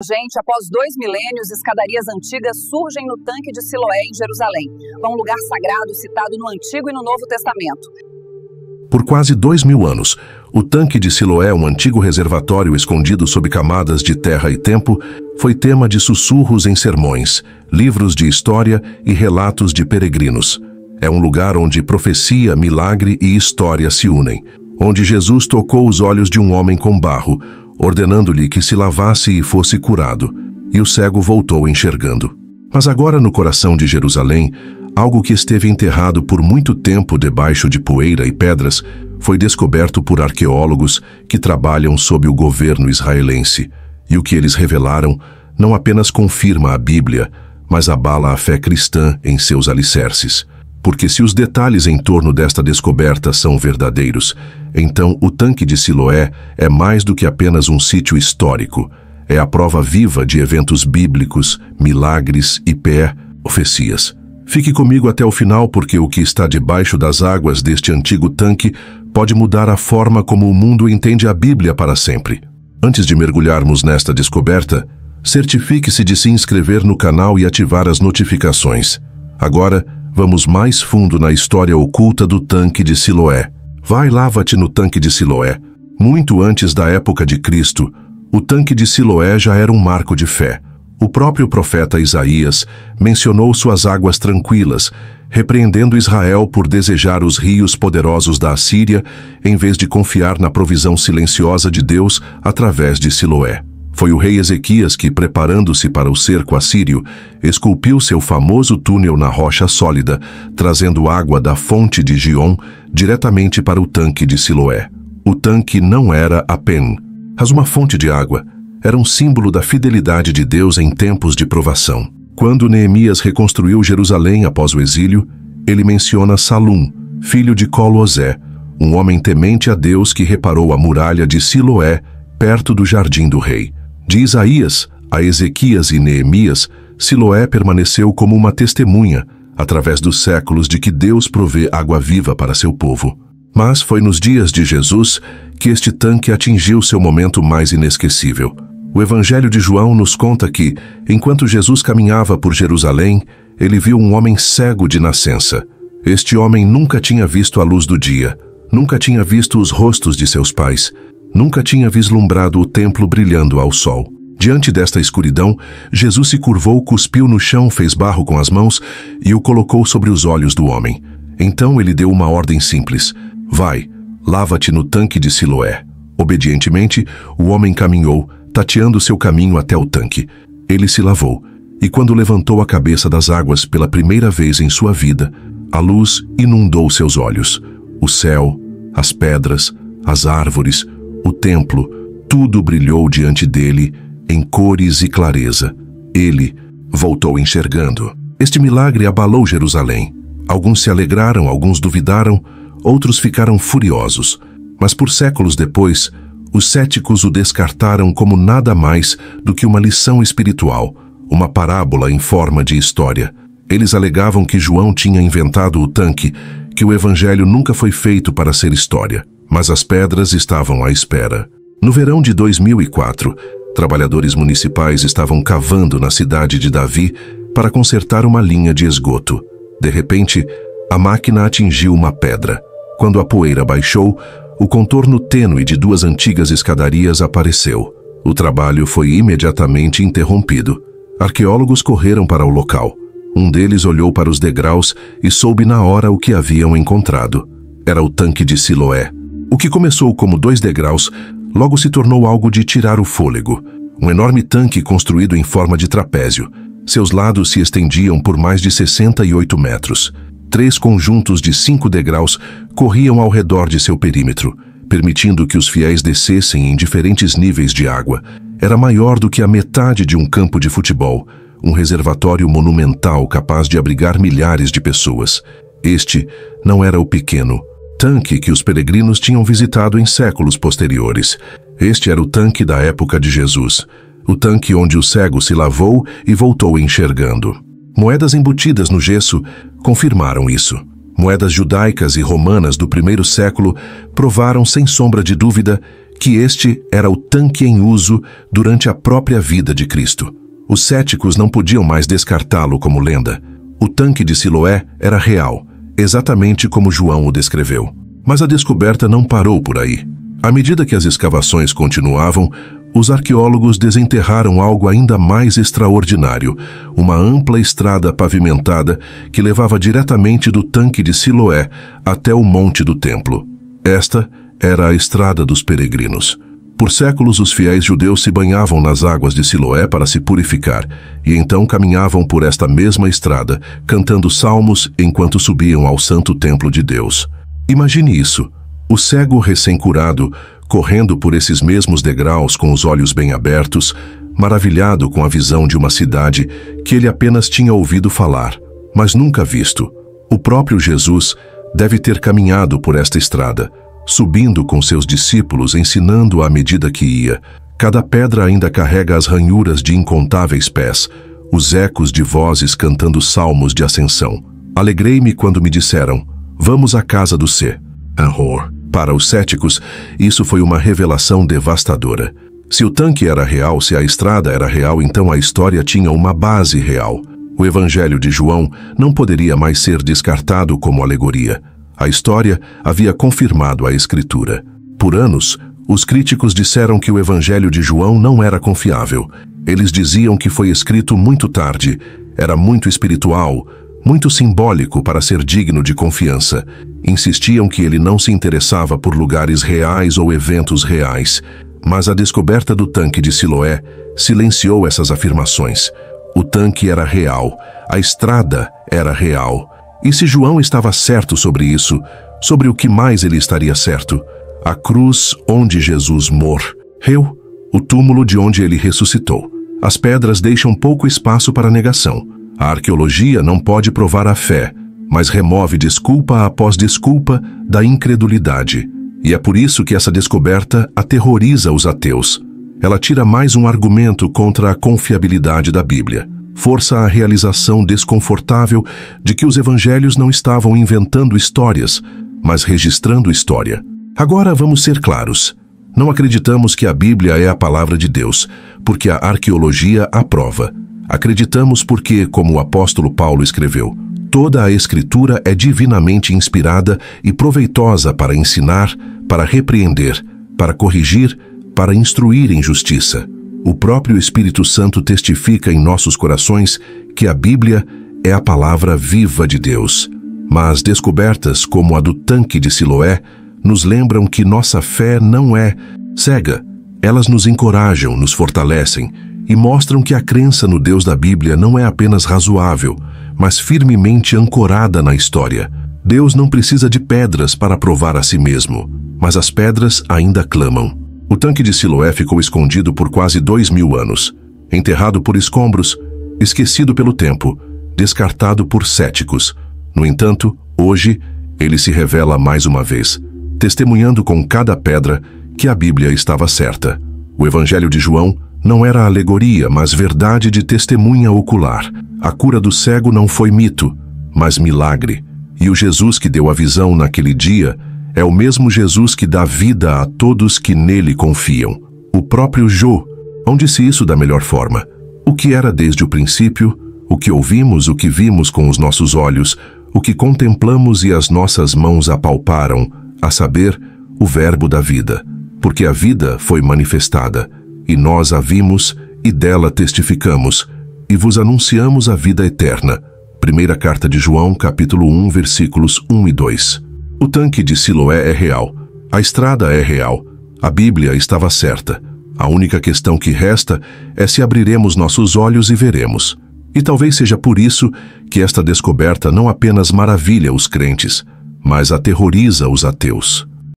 Gente, após 2 milênios, escadarias antigas surgem no tanque de Siloé, em Jerusalém, um lugar sagrado citado no Antigo e no Novo Testamento. Por quase 2000 anos, o tanque de Siloé, um antigo reservatório escondido sob camadas de terra e tempo, foi tema de sussurros em sermões, livros de história e relatos de peregrinos. É um lugar onde profecia, milagre e história se unem, onde Jesus tocou os olhos de um homem com barro, ordenando-lhe que se lavasse e fosse curado, e o cego voltou enxergando. Mas agora no coração de Jerusalém, algo que esteve enterrado por muito tempo debaixo de poeira e pedras, foi descoberto por arqueólogos que trabalham sob o governo israelense. E o que eles revelaram não apenas confirma a Bíblia, mas abala a fé cristã em seus alicerces. Porque se os detalhes em torno desta descoberta são verdadeiros, então o tanque de Siloé é mais do que apenas um sítio histórico. É a prova viva de eventos bíblicos, milagres e profecias. Fique comigo até o final, porque o que está debaixo das águas deste antigo tanque pode mudar a forma como o mundo entende a Bíblia para sempre. Antes de mergulharmos nesta descoberta, certifique-se de se inscrever no canal e ativar as notificações. Agora, vamos mais fundo na história oculta do tanque de Siloé. Vai, lava-te no tanque de Siloé. Muito antes da época de Cristo, o tanque de Siloé já era um marco de fé. O próprio profeta Isaías mencionou suas águas tranquilas, repreendendo Israel por desejar os rios poderosos da Assíria, em vez de confiar na provisão silenciosa de Deus através de Siloé. Foi o rei Ezequias que, preparando-se para o cerco assírio, esculpiu seu famoso túnel na rocha sólida, trazendo água da fonte de Gion diretamente para o tanque de Siloé. O tanque não era apenas uma fonte de água, era um símbolo da fidelidade de Deus em tempos de provação. Quando Neemias reconstruiu Jerusalém após o exílio, ele menciona Salum, filho de Colosé, um homem temente a Deus que reparou a muralha de Siloé, perto do jardim do rei. De Isaías a Ezequias e Neemias, Siloé permaneceu como uma testemunha, através dos séculos, de que Deus provê água viva para seu povo. Mas foi nos dias de Jesus que este tanque atingiu seu momento mais inesquecível. O Evangelho de João nos conta que, enquanto Jesus caminhava por Jerusalém, ele viu um homem cego de nascença. Este homem nunca tinha visto a luz do dia, nunca tinha visto os rostos de seus pais, nunca tinha vislumbrado o templo brilhando ao sol. Diante desta escuridão, Jesus se curvou, cuspiu no chão, fez barro com as mãos e o colocou sobre os olhos do homem. Então ele deu uma ordem simples: vai, lava-te no tanque de Siloé. Obedientemente, o homem caminhou, tateando seu caminho até o tanque. Ele se lavou, e quando levantou a cabeça das águas pela primeira vez em sua vida, a luz inundou seus olhos. O céu, as pedras, as árvores, o templo, tudo brilhou diante dele em cores e clareza. Ele voltou enxergando. Este milagre abalou Jerusalém. Alguns se alegraram, alguns duvidaram, outros ficaram furiosos. Mas por séculos depois, os céticos o descartaram como nada mais do que uma lição espiritual, uma parábola em forma de história. Eles alegavam que João tinha inventado o tanque, que o evangelho nunca foi feito para ser história. Mas as pedras estavam à espera. No verão de 2004, trabalhadores municipais estavam cavando na cidade de Davi para consertar uma linha de esgoto. De repente, a máquina atingiu uma pedra. Quando a poeira baixou, o contorno tênue de duas antigas escadarias apareceu. O trabalho foi imediatamente interrompido. Arqueólogos correram para o local. Um deles olhou para os degraus e soube na hora o que haviam encontrado. Era o tanque de Siloé. O que começou como 2 degraus, logo se tornou algo de tirar o fôlego. Um enorme tanque construído em forma de trapézio. Seus lados se estendiam por mais de 68 metros. 3 conjuntos de 5 degraus corriam ao redor de seu perímetro, permitindo que os fiéis descessem em diferentes níveis de água. Era maior do que a metade de um campo de futebol, um reservatório monumental capaz de abrigar milhares de pessoas. Este não era o pequeno tanque que os peregrinos tinham visitado em séculos posteriores. Este era o tanque da época de Jesus, o tanque onde o cego se lavou e voltou enxergando. Moedas embutidas no gesso confirmaram isso. Moedas judaicas e romanas do primeiro século provaram sem sombra de dúvida que este era o tanque em uso durante a própria vida de Cristo. Os céticos não podiam mais descartá-lo como lenda. O tanque de Siloé era real, exatamente como João o descreveu. Mas a descoberta não parou por aí. À medida que as escavações continuavam, os arqueólogos desenterraram algo ainda mais extraordinário, uma ampla estrada pavimentada que levava diretamente do tanque de Siloé até o monte do templo. Esta era a estrada dos peregrinos. Por séculos, os fiéis judeus se banhavam nas águas de Siloé para se purificar, e então caminhavam por esta mesma estrada, cantando salmos enquanto subiam ao santo templo de Deus. Imagine isso, o cego recém-curado, correndo por esses mesmos degraus com os olhos bem abertos, maravilhado com a visão de uma cidade que ele apenas tinha ouvido falar, mas nunca visto. O próprio Jesus deve ter caminhado por esta estrada, subindo com seus discípulos, ensinando à medida que ia. Cada pedra ainda carrega as ranhuras de incontáveis pés, os ecos de vozes cantando salmos de ascensão. Alegrei-me quando me disseram, vamos à casa do C. Horror. Para os céticos, isso foi uma revelação devastadora. Se o tanque era real, se a estrada era real, então a história tinha uma base real. O Evangelho de João não poderia mais ser descartado como alegoria. A história havia confirmado a Escritura. Por anos, os críticos disseram que o Evangelho de João não era confiável. Eles diziam que foi escrito muito tarde, era muito espiritual, muito simbólico para ser digno de confiança. Insistiam que ele não se interessava por lugares reais ou eventos reais. Mas a descoberta do tanque de Siloé silenciou essas afirmações. O tanque era real, a estrada era real. E se João estava certo sobre isso, sobre o que mais ele estaria certo? A cruz onde Jesus morreu, o túmulo de onde ele ressuscitou. As pedras deixam pouco espaço para negação. A arqueologia não pode provar a fé, mas remove desculpa após desculpa da incredulidade. E é por isso que essa descoberta aterroriza os ateus. Ela tira mais um argumento contra a confiabilidade da Bíblia. Força a realização desconfortável de que os evangelhos não estavam inventando histórias, mas registrando história. Agora vamos ser claros. Não acreditamos que a Bíblia é a palavra de Deus, porque a arqueologia a prova. Acreditamos porque, como o apóstolo Paulo escreveu, toda a Escritura é divinamente inspirada e proveitosa para ensinar, para repreender, para corrigir, para instruir em justiça. O próprio Espírito Santo testifica em nossos corações que a Bíblia é a palavra viva de Deus. Mas descobertas como a do tanque de Siloé nos lembram que nossa fé não é cega. Elas nos encorajam, nos fortalecem e mostram que a crença no Deus da Bíblia não é apenas razoável, mas firmemente ancorada na história. Deus não precisa de pedras para provar a si mesmo, mas as pedras ainda clamam. O tanque de Siloé ficou escondido por quase 2000 anos, enterrado por escombros, esquecido pelo tempo, descartado por céticos. No entanto, hoje, ele se revela mais uma vez, testemunhando com cada pedra que a Bíblia estava certa. O Evangelho de João não era alegoria, mas verdade de testemunha ocular. A cura do cego não foi mito, mas milagre. E o Jesus que deu a visão naquele dia é o mesmo Jesus que dá vida a todos que nele confiam. O próprio Jô, onde disse isso da melhor forma. O que era desde o princípio, o que ouvimos, o que vimos com os nossos olhos, o que contemplamos e as nossas mãos apalparam, a saber, o verbo da vida. Porque a vida foi manifestada, e nós a vimos e dela testificamos, e vos anunciamos a vida eterna. Primeira carta de João, capítulo 1, versículos 1 e 2. O tanque de Siloé é real, a estrada é real, a Bíblia estava certa. A única questão que resta é se abriremos nossos olhos e veremos. E talvez seja por isso que esta descoberta não apenas maravilha os crentes, mas aterroriza os ateus.